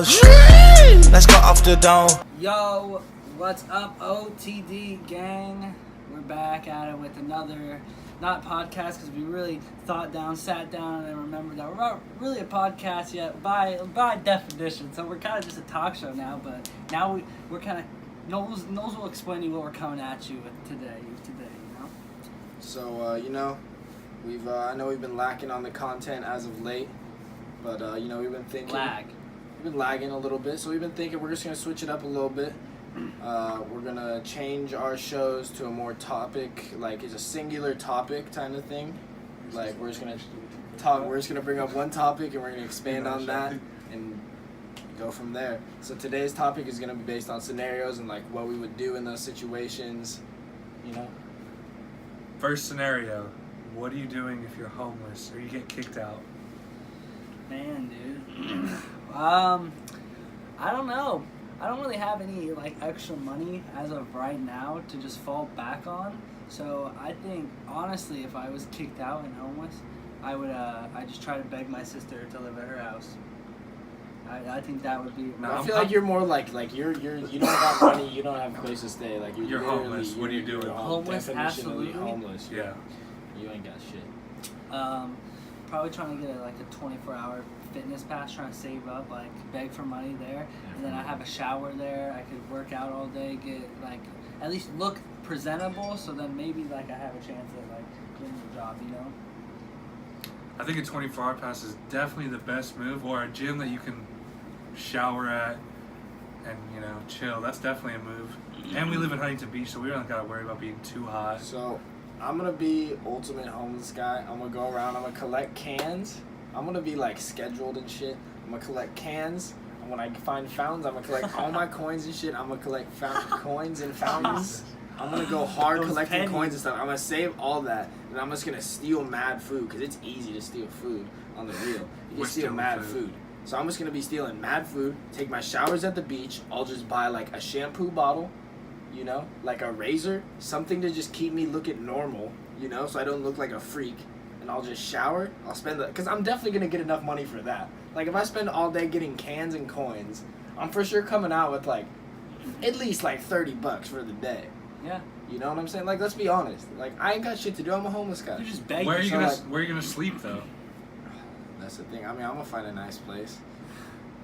Let's go off the dome. Yo, what's up, OTD gang? We're back at it with another, not podcast, because we really sat down, and remembered that we're not really a podcast yet by definition. So we're kind of just a talk show now, but now we're kind of, Knowles will explain to you what we're coming at you with today, you know? So, we've I know we've been lacking on the content as of late, but, we've been thinking... We've been lagging a little bit, so we've been thinking we're just going to switch it up a little bit. We're going to change our shows to a more topic, like it's a singular topic kind of thing. Like we're just going to bring up one topic and we're going to expand on that and go from there. So today's topic is going to be based on scenarios and like what we would do in those situations, you know. First scenario, what are you doing if you're homeless or you get kicked out? Man, dude. I don't know. I don't really have any like extra money as of right now to just fall back on. So I think honestly, if I was kicked out and homeless, I would I just try to beg my sister to live at her house. I think that would be. No, I feel like you're more like you don't have money, you don't have a place to stay. Like you're homeless. What are you doing? Homeless, absolutely. Homeless. Yeah. You ain't got shit. Probably trying to get a 24-hour fitness pass, trying to save up, like beg for money there, and then I have a shower there. I could work out all day, get like at least look presentable, so then maybe like I have a chance at like getting a job, you know. I think a 24-hour pass is definitely the best move, or a gym that you can shower at and chill. That's definitely a move. And we live in Huntington Beach, so we don't gotta worry about being too hot. So I'm gonna be ultimate homeless guy. I'm gonna go around. I'm gonna collect cans. I'm gonna be like scheduled and shit. I'm gonna collect cans. And when I find fountains, I'm gonna collect all my coins and shit. I'm gonna collect coins and fountains. I'm gonna go hard collecting coins and stuff. I'm gonna save all that, and I'm just gonna steal mad food because it's easy to steal food on the real. You can steal mad food. So I'm just gonna be stealing mad food. Take my showers at the beach. I'll just buy like a shampoo bottle. Like a razor, something to just keep me looking normal, so I don't look like a freak. And I'll just shower. I'll spend because I'm definitely gonna get enough money for that. Like if I spend all day getting cans and coins, I'm for sure coming out with like at least like $30 for the day. Yeah. You know what I'm saying? Like let's be honest. Like I ain't got shit to do. I'm a homeless guy. You just beg. Where are you gonna sleep though? That's the thing. I mean, I'm gonna find a nice place,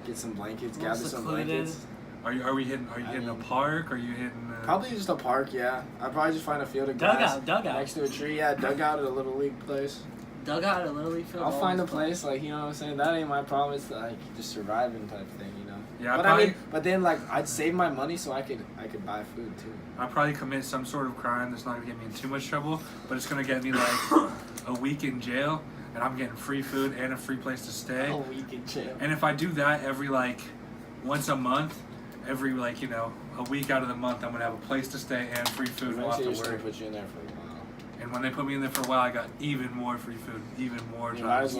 get some blankets, gather some blankets. Are you hitting a park? Are you hitting? Probably just a park, yeah. I'd probably just find a field of grass. Dugout. Next to a tree, yeah. Dugout at a Little League place. Dugout at a Little League field. I'll find a place, like, you know what I'm saying? That ain't my problem. It's like just surviving type thing, you know? Yeah, but then, like, I'd save my money so I could buy food, too. I'd probably commit some sort of crime that's not going to get me in too much trouble, but it's going to get me, like, a week in jail, and I'm getting free food and a free place to stay. A week in jail. And if I do that every, like, once a month, every a week out of the month, I'm gonna have a place to stay and free food. We'll have to work. Put you in there for a while. And when they put me in there for a while, I got even more free food, even more. You might as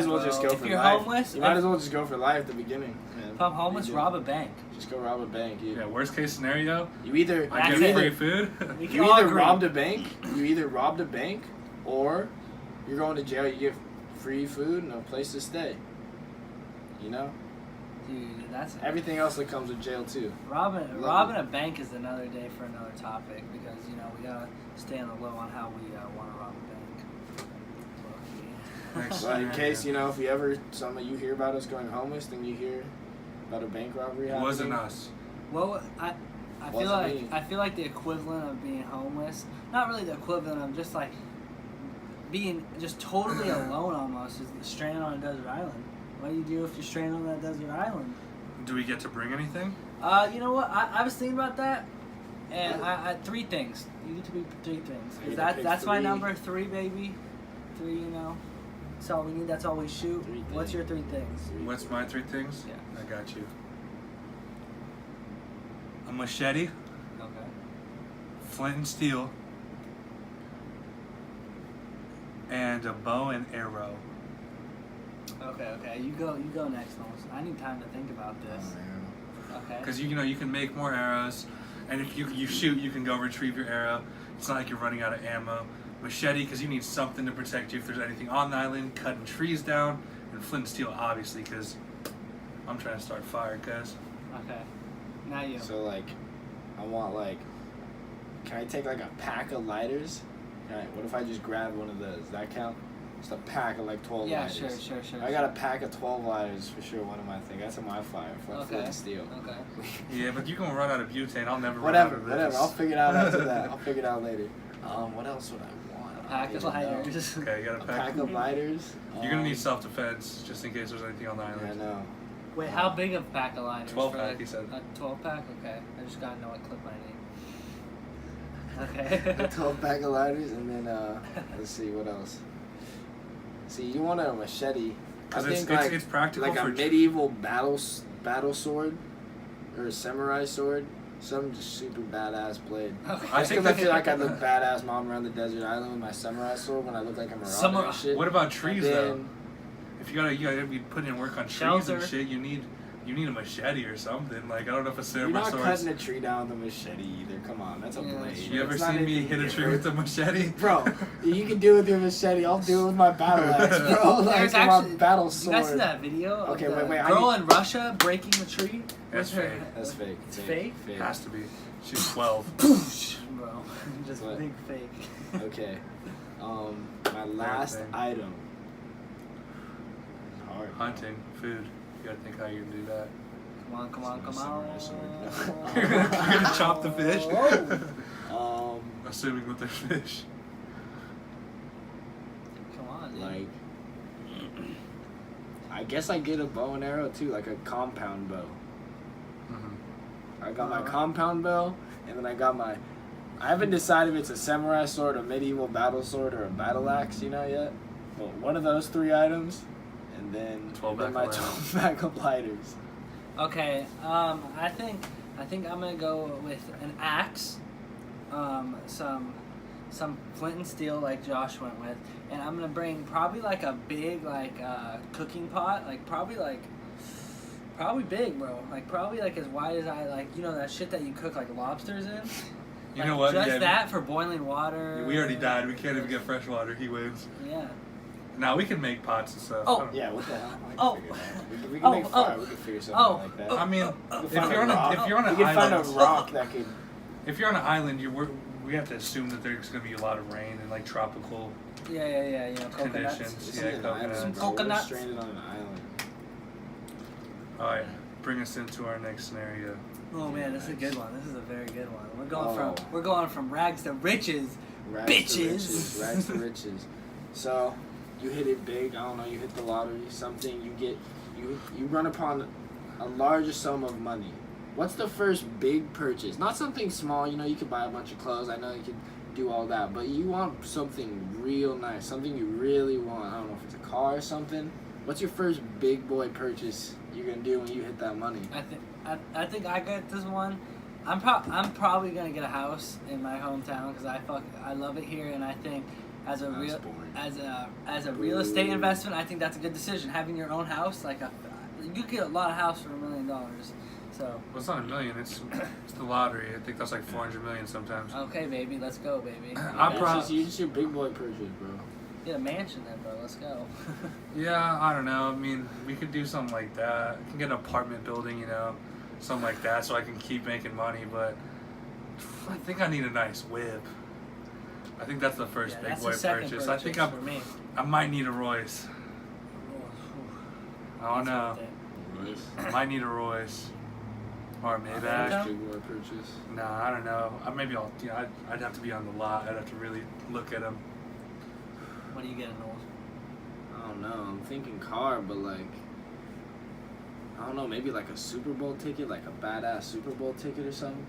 well just go for life. If you're homeless, you might as well just go for life at the beginning. If I'm homeless, rob a bank. Just go rob a bank. Yeah. Worst case scenario, you either free food. You either robbed a bank. Or you're going to jail. You get free food and a place to stay. You know. Dude, that's everything else that comes with jail too. Robbing a bank is another day for another topic because we gotta stay on the low on how we want to rob a bank. Well, in case if some of you hear about us going homeless, then you hear about a bank robbery happening. It wasn't us. Well, I feel like the equivalent of being homeless, not really the equivalent of just like being just totally alone almost, is stranded on a desert island. What do you do if you're stranded on that desert island? Do we get to bring anything? You know what? I was thinking about that, and I 3 things. You need to be 3 things. Cause that's my number 3, baby. 3, That's all we need. That's all we shoot. What's your 3 things? What's my 3 things? Yeah. I got you. A machete. Okay. Flint and steel. And a bow and arrow. Okay. You go next, Knowles. I need time to think about this. Okay. Because you can make more arrows, and if you shoot, you can go retrieve your arrow. It's not like you're running out of ammo. Machete, because you need something to protect you if there's anything on the island, cutting trees down, and flint and steel, obviously, because I'm trying to start fire, cuz. Okay. Now you. So like, I want like, can I take like a pack of lighters? What if I just grab one of those? Does that count? Just a pack of like 12 Yeah, lighters. sure. I got a pack of 12 lighters for sure. One of my things. That's in my fire. Flint and steel. Okay. Yeah, but you gonna run out of butane. I'll never run out of this. Whatever. I'll figure it out after that. I'll figure it out later. What else would I want? Pack of lighters. Okay, you got A pack of lighters. You're gonna need self-defense just in case there's anything on the Yeah, I island. know. Wait, how big a pack of lighters? 12 For, pack, like, he said. A 12 pack? Okay. I just gotta know what clip I need. Okay. A 12 pack of lighters, and then let's see what else. See, you want a machete? I Because think it's practical like for a medieval battle sword, or a samurai sword. Some just super badass blade. Okay. I think I feel like I look badass mom around the desert island with my samurai sword when I look like a marauder and shit. What about trees And though? then- If you gotta be putting in work on trees Shelter. and shit, you need a machete or something. Like I don't know if a You're samurai not sword. cutting a tree down with a machete either. Come on, that's a Yeah, blade. that's You ever It's not seen me anything hit a tree different. with a machete? Bro, you can do it with your machete. I'll do it with my battle axe, bro. Like There's my actually, battle you sword. guys see that video of Okay, the wait, I girl need- in Russia breaking the tree? That's with her- fake. That's fake. It's fake? Has to be. She's 12. Boosh, bro. Just What? think fake. Okay. My last thing. item. Hard. Hunting, food. You gotta think how you're gonna do that. Come on. Samurai You're gonna chop the fish. Assuming with the fish. Come on, dude. Like, I guess I get a bow and arrow too, like a compound bow. Mm-hmm. I got my compound bow, and then I got my. I haven't decided if it's a samurai sword, a medieval battle sword, or a battle axe, yet. But one of those three items, and then 12 my back of 12 pack of lighters. Okay, I think I'm gonna go with an axe, some flint and steel like Josh went with, and I'm gonna bring probably like a big cooking pot, probably big, bro, probably as wide as that shit that you cook like lobsters in. You know what? Just Yeah, that for boiling water. we already died. We can't even get fresh water. He wins. Yeah. Now we can make pots and stuff. Oh. I don't- Yeah, what the hell? I can Oh. figure it out. We can make fire. We can figure something out like that. I mean, We if can find you're on a rock. if you're on an we can find a island, rock that could. if you're on an island, we have to assume that there's gonna be a lot of rain and like tropical. Yeah. Coconuts. Conditions. This Yeah, is an island, coconuts. bro. We're Coconuts. stranded on an island. All right, bring us into our next scenario. Oh man, this is a good one. This is a very good one. Oh. We're going from rags to riches. Bitches. Rags to riches. So, you hit it big. I don't know. You hit the lottery. Something you run upon a larger sum of money. What's the first big purchase? Not something small. You could buy a bunch of clothes. I know you could do all that, but you want something real nice. Something you really want. I don't know if it's a car or something. What's your first big boy purchase you're gonna do when you hit that money? I think I get this one. I'm probably gonna get a house in my hometown because I love it here, and I think as a That's boring. as a real estate investment, I think that's a good decision. Having your own house, you could get a lot of house for $1 million. So Well, it's not $1 million. It's the lottery. I think that's like 400 million sometimes. okay, baby, let's go, baby. It's just your big boy purchase, bro. Get a mansion then, bro. Let's go. Yeah, I don't know. I mean, we could do something like that. I can get an apartment building, something like that, so I can keep making money. But I think I need a nice whip. I think that's the first Yeah, big that's boy the second purchase. I think for me. I might need a Royce. I don't know. I might need a Royce. Or a Maybach. Big boy purchase. Nah, I don't know. Maybe I'd have to be on the lot. I'd have to really look at them. What do you get, Noel? I don't know. I'm thinking car, but I don't know. Maybe like a Super Bowl ticket, like a badass Super Bowl ticket or something.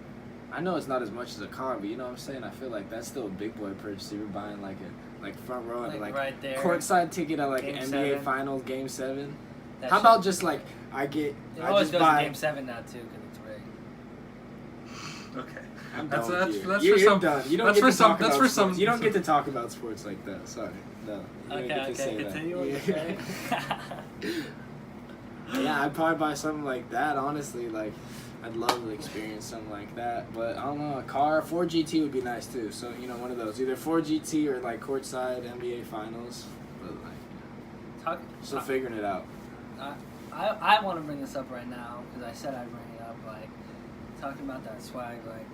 I know it's not as much as a car, but you know what I'm saying. I feel like that's still a big boy purchase. You're buying like front row and Right there. courtside ticket at like Game NBA 7. Finals Game 7. That How shit- about just I It just always goes to buy. Game 7 now too because it's rigged. Okay. I'm That's- done that's- with you. that's You're for some- done. You don't that's get for to some- talk that's about for some- sports. You don't get to talk about sports like that. Sorry. No. You don't get to say that. Continue what you're saying. Yeah, I'd probably buy something like that, honestly. I'd love to experience something like that. But I don't know, a car, 4GT would be nice too. So, one of those. Either 4GT or courtside NBA Finals. But Talk, still talk- figuring it out. I want to bring this up right now because I said I'd bring it up. Like talking about that swag. Like,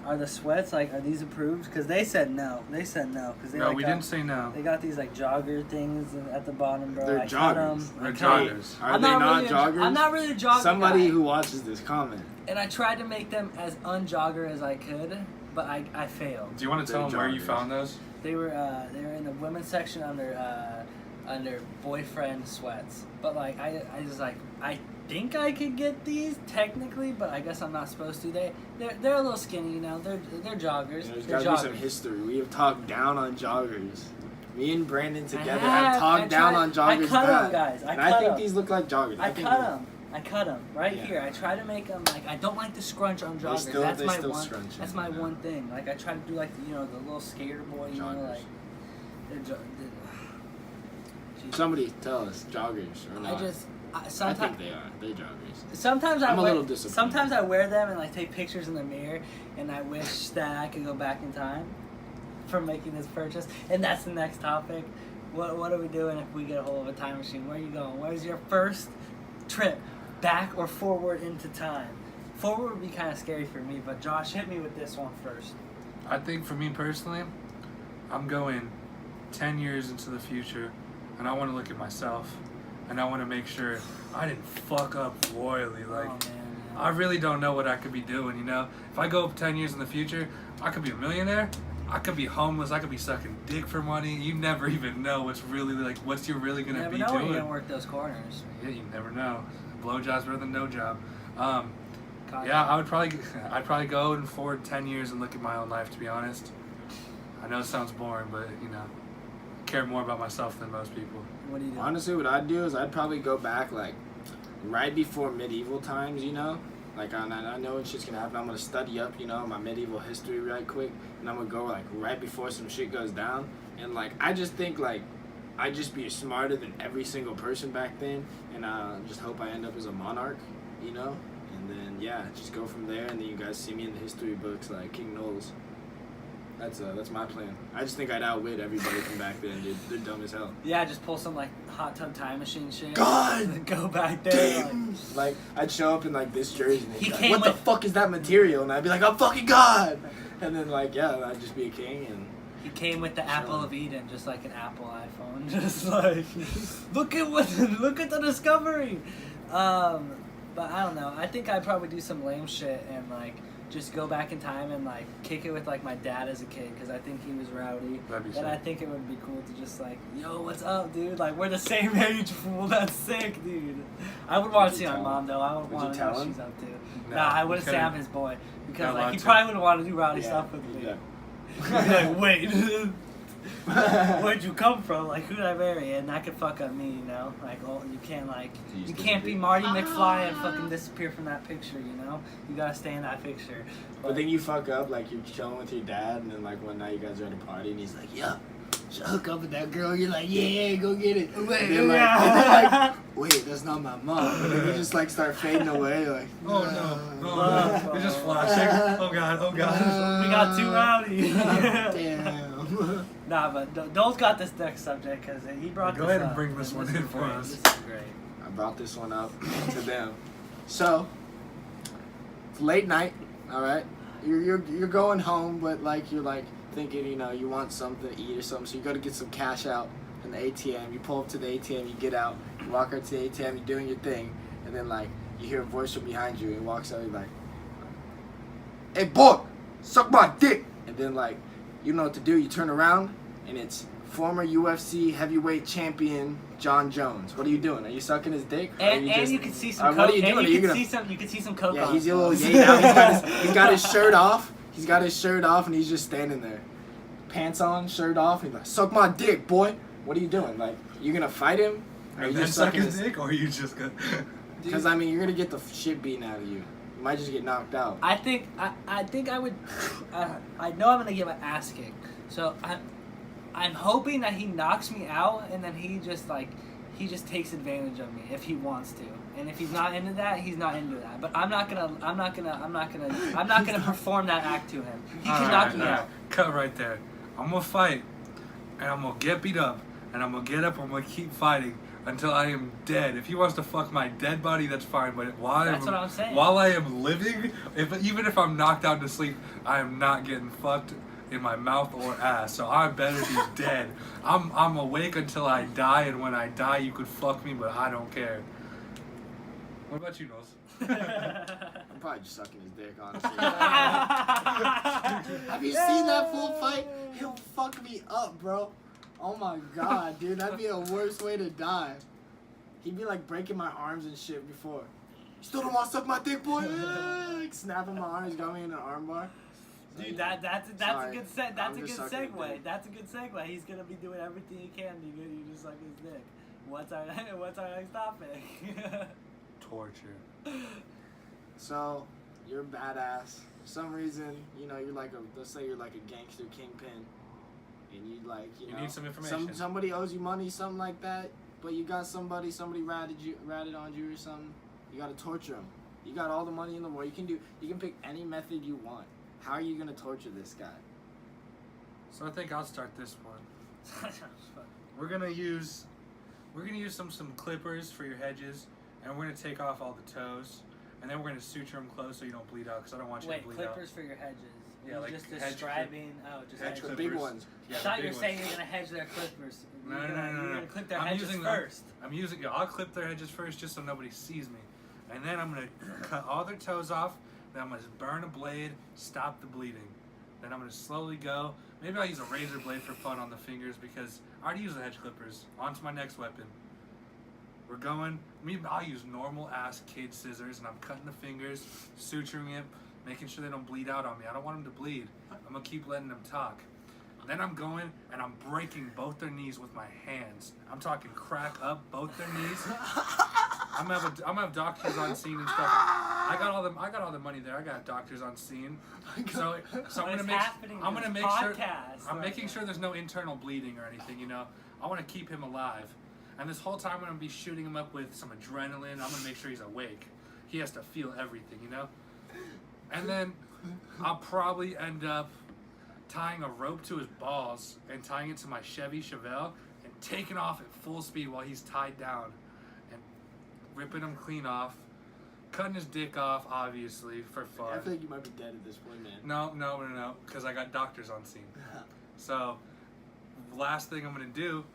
are the sweats like are these approved? Because they said no. They said no because No, we didn't say no. They got these like jogger things at the bottom, bro. They're I cut 'em. joggers. They're joggers. Are they not joggers? I'm not really a jogger. Somebody guy. who watches this comment. And I tried to make them as unjogger as I could, but I failed. Do you want to tell them where you joggers. found those? They were in the women's section under boyfriend sweats. But like I was like I think I could get these technically, but I guess I'm not supposed to. They're a little skinny, you know. They're joggers. There's They're gotta be some joggers. history. We have talked down on joggers. Me and Brandon together have. have talked down on joggers. I cut bad. them, guys. And I think them. these look like joggers. I think cut them. I cut them right Yeah. here. I try to make them like I don't like the scrunch on joggers. still- that's they my still one. scrunch That's in, my yeah. one thing. Like I try to do like the little skater boy. You know, Joggers. like they're. Jeez. Somebody tell us, joggers or not. I Sometimes think they are. They're joggers. Sometimes I'm a wear, little disappointed. Sometimes I wear them and like take pictures in the mirror, and I wish that I could go back in time for making this purchase. And that's the next topic. What are we doing if we get a hold of a time machine? Where are you going? Where's your first trip, back or forward into time? Forward would be kind of scary for me, but Josh, hit me with this one first. I think for me personally, I'm going 10 years into the future, and I want to look at myself, and I want to make sure I didn't fuck up royally. Like, Oh, man. I really don't know what I could be doing, you know? If I go up 10 years in the future, I could be a millionaire, I could be homeless, I could be sucking dick for money. You never even know what's really, like, what you're really going to be You never know when doing. you're gonna work those corners. Yeah, you never know. Blowjob's better than no job. God. Yeah, I'd probably go and forward 10 years and look at my own life, to be honest. I know it sounds boring, but, you know, I care more about myself than most people. What do you do? Honestly, what I'd do is I'd probably go back like right before medieval times, you know? Like I know when shit's gonna happen. I'm gonna study up, you know, my medieval history right quick, and I'm gonna go like right before some shit goes down. And like I just think like I'd just be smarter than every single person back then, and just hope I end up as a monarch, you know? And then yeah, just go from there, and then you guys see me in the history books like King Knowles. That's my plan. I just think I'd outwit everybody from back then, dude. They're dumb as hell. Yeah, just pull some like hot tub time machine shit. God! Go back there. Like, Like I'd show up in like this jersey, and they'd He be like, came "What the with- fuck is that material?" And I'd be like, "I'm fucking God!" And then like yeah, I'd just be a king, and he came with the apple Sure. of Eden, just like an Apple iPhone. Just like, look at the discovery. But I don't know. I think I'd probably do some lame shit and like just go back in time and like kick it with like my dad as a kid because I think he was rowdy. That'd be And I sick. think it would be cool to just like, yo, what's up, dude? Like we're the same age, fool. That's sick, dude. I would want to see my tell mom though. I would Would want you to know tell what him? she's up to. No, Nah, I you wouldn't say couldn't. I'm his boy because Not like allowed he to. probably would want to do rowdy yeah, stuff with me. yeah. I'd be like, wait. Where'd you come from? Like, who'd I marry? And that could fuck up me, you know? Like, oh, you can't, like, Jeez, you this can't is be big. Marty McFly and fucking disappear from that picture, you know? You gotta stay in that picture. But then you fuck up, like you're chilling with your dad, and then like one night you guys are at a party, and he's like, "Yeah, should I hook up with that girl?" You're like, "Yeah, go get it." And then, like, wait, that's not my mom. And then you just like start fading away, like, Oh no, no. You're just flashing. Oh god, oh god. We got too rowdy. damn. Nah, but Dole's got this next subject because he brought Go this ahead and up. bring this one is in for great. us. This is great. I brought this one up to them. So it's late night, all right. You're going home, but like you're like thinking, you know, you want something to eat or something, so you go to get some cash out in the ATM. You pull up to the ATM, you get out, you walk out to the ATM, you're doing your thing, and then like you hear a voice from behind you, and he walks out, he's like, "Hey boy, suck my dick," and then like you know what to do. You turn around, and it's former UFC heavyweight champion Jon Jones. What are you doing? Are you sucking his dick? Or are And just- you can see some what coke. are you doing? And Are you you can gonna- see some. You can see some coke. Yeah, on he's a him. little yay now. He's got his shirt off. He's got his shirt off, and he's just standing there, pants on, shirt off. He's like, "Suck my dick, boy." What are you doing? Like, you gonna fight him? Or And you then just suck sucking his dick, or are you just gonna? Because I mean, you're gonna get the shit beaten out of you. You might just get knocked out. I think I would. I know I'm gonna give an ass kick, so I'm hoping that he knocks me out, and then he just takes advantage of me if he wants to. And if he's not into that, he's not into that. But I'm not gonna perform that act to him. He can knock me out. Cut right there. I'm gonna fight, and I'm gonna get beat up, and I'm gonna get up. I'm gonna keep fighting until I am dead. If he wants to fuck my dead body, that's fine. But That's what I'm saying. while I am living, even if I'm knocked out to sleep, I am not getting fucked in my mouth or ass. So I better be dead. I'm awake until I die, and when I die, you could fuck me, but I don't care. What about you, Knowles? I'm probably just sucking his dick, honestly. Have you seen that fool fight? He'll fuck me up, bro. Oh my god, dude, that'd be a worse way to die. He'd be like breaking my arms and shit before. You still don't want to suck my dick, boy? Like snapping my arms, got me in an armbar. Dude, that's a good I'm that's a just good sucking his segue. dick. That's a good segue. He's gonna be doing everything he can to get you to suck his dick. What's our next topic? Torture. So, you're a badass. For some reason, you know, you're like let's say you're like a gangster kingpin. And you like, you know, need some information. Somebody owes you money, something like that. But you got somebody ratted on you or something. You gotta torture them. You got all the money in the world. You can pick any method you want. How are you gonna torture this guy? So I think I'll start this one. We're gonna use some clippers for your hedges, and we're gonna take off all the toes, and then we're gonna suture them close so you don't bleed out. Because I don't want you to Wait, bleed clippers out. for your hedges. Yeah, You're like just hedge describing. Just hedge The hedge. big ones. Yeah, I the thought you big were saying ones. you're gonna hedge their clippers. No. You're gonna clip their I'm hedges using first. I'll clip their hedges first just so nobody sees me. And then I'm going to cut all their toes off. Then I'm going to burn a blade, stop the bleeding. Then I'm going to slowly go. Maybe I'll use a razor blade for fun on the fingers because I already use the hedge clippers. On to my next weapon. We're going, I'll use normal ass kid scissors and I'm cutting the fingers, suturing it, making sure they don't bleed out on me. I don't want them to bleed. I'm going to keep letting them talk. Then I'm going and I'm breaking both their knees with my hands. I'm talking crack up both their knees. I'm gonna have doctors on scene and stuff. I got all the money there. I got doctors on scene. So I'm gonna make sure I'm making sure there's no internal bleeding or anything. You know, I want to keep him alive. And this whole time I'm gonna be shooting him up with some adrenaline. I'm gonna make sure he's awake. He has to feel everything, you know. And then I'll probably end up tying a rope to his balls and tying it to my Chevy Chevelle and taking off at full speed while he's tied down and ripping him clean off, cutting his dick off, obviously, for fun. I feel like you might be dead at this point, man. No, because I got doctors on scene. So, last thing I'm going to do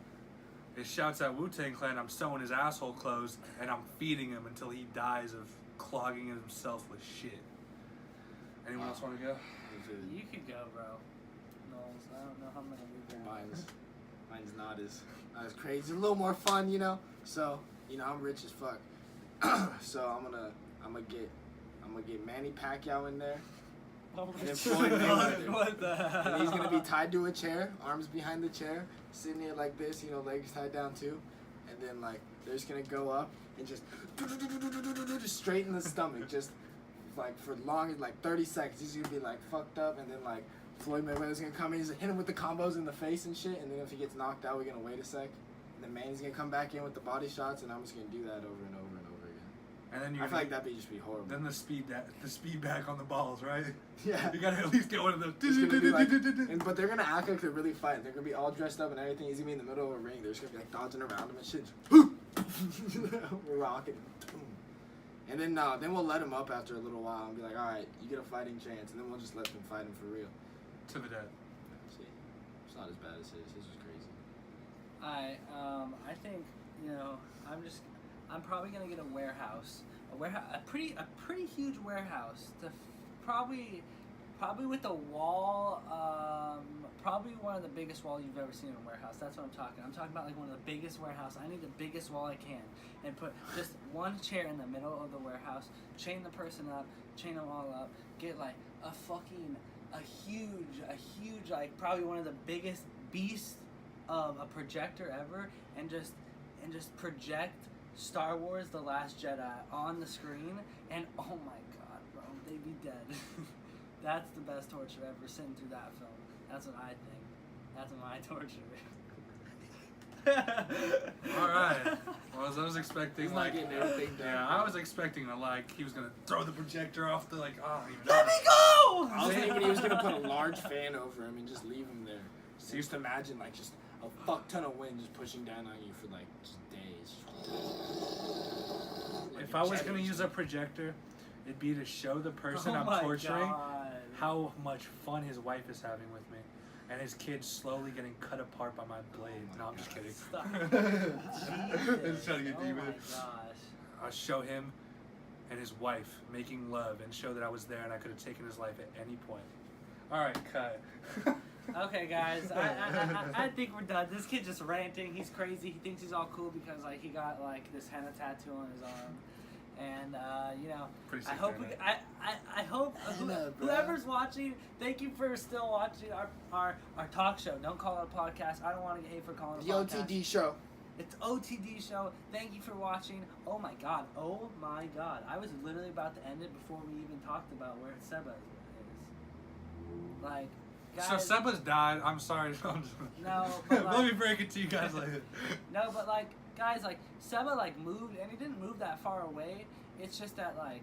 is shouts out Wu-Tang Clan, I'm sewing his asshole closed and I'm feeding him until he dies of clogging himself with shit. Anyone else want to go? You could go, bro. I don't know how I'm gonna leave that. Mine's not as crazy. It's a little more fun, you know. So, you know, I'm rich as fuck. So I'm gonna get Manny Pacquiao in there. Oh And then Floyd Mayweather. What the hell? And he's gonna be tied to a chair, arms behind the chair, sitting there like this, you know, legs tied down too. And then like they're just gonna go up and just straight in the stomach, just like for long, like 30 seconds. He's gonna be like fucked up, and then like Floyd Mayweather's gonna come in, he's gonna hit him with the combos in the face and shit. And then if he gets knocked out, we're gonna wait a sec. And then Manny's gonna come back in with the body shots, and I'm just gonna do that over and over and over again. And then I feel like that'd just be horrible. Then the speed back on the balls, right? Yeah. You gotta at least get one of those. It's gonna be like, but they're gonna act like they're really fighting. They're gonna be all dressed up and everything. He's gonna be in the middle of a ring. They're just gonna be like dodging around him and shit. We're rocking. And then we'll let him up after a little while and be like, all right, you get a fighting chance, and then we'll just let them fight him for real. To the death. See, it's not as bad as his. His was crazy. I think, you know, I'm probably gonna get a warehouse, a pretty huge warehouse, probably with a wall, probably one of the biggest walls you've ever seen in a warehouse. That's what I'm talking. I'm talking about like one of the biggest warehouses. I need the biggest wall I can, and put just one chair in the middle of the warehouse, chain the person up, chain them all up, get like a huge, like probably one of the biggest beasts of a projector ever, and just project Star Wars: The Last Jedi on the screen, and oh my god, bro, they'd be dead. That's the best torture ever, sitting through that film. That's what I think. That's my torture. Alright. Well, as I was expecting, He's not getting everything done. Yeah, I was expecting he was gonna throw the projector off the, I don't even know. Let me go! I was thinking he was gonna put a large fan over him and just leave him there. So just imagine like just a fuck ton of wind just pushing down on you for like just days. just. If I was gonna use a projector, it'd be to show the person Oh I'm my torturing God. how much fun his wife is having with me, and his kids slowly getting cut apart by my blade. No, I'm just kidding. Stop. I'm Jesus. just trying to get Oh deep my with it. gosh. I'll show him and his wife making love and show that I was there and I could have taken his life at any point. All right, cut. Okay, guys, I think we're done. This kid just ranting. He's crazy. He thinks he's all cool because like he got like this henna tattoo on his arm, and you know, Pretty I sick hope henna. I hope whoever's watching, thank you for still watching our talk show. Don't call it a podcast. I don't want to get hate for calling it a The podcast. OTD show. It's OTD show. Thank you for watching. Oh my god. Oh my god. I was literally about to end it before we even talked about where Seba is. Like, guys. So Seba's died. I'm sorry. No, but Let me like, break it to you guys later. no, but like, guys, like Seba like moved, and he didn't move that far away. It's just that like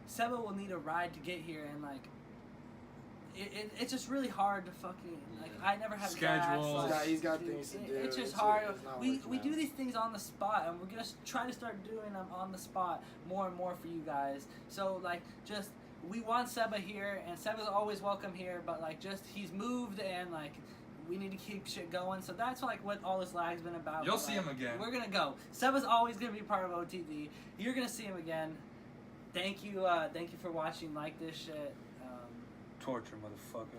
Seba will need a ride to get here, and like. It's just really hard to fucking like. I never have Schedules. gas. Like, He's got dude, things to do. It's just It's hard. not We working do out. these things on the spot, and we're gonna try to start doing them on the spot more and more for you guys. So like, just we want Seba here, and Seba's always welcome here. But like, just he's moved, and like, we need to keep shit going. So that's like what all this lag's been about. You'll But, see like, him again. We're gonna go. Seba's always gonna be part of OTD. You're gonna see him again. Thank you for watching. Like this shit. Torture, motherfucker.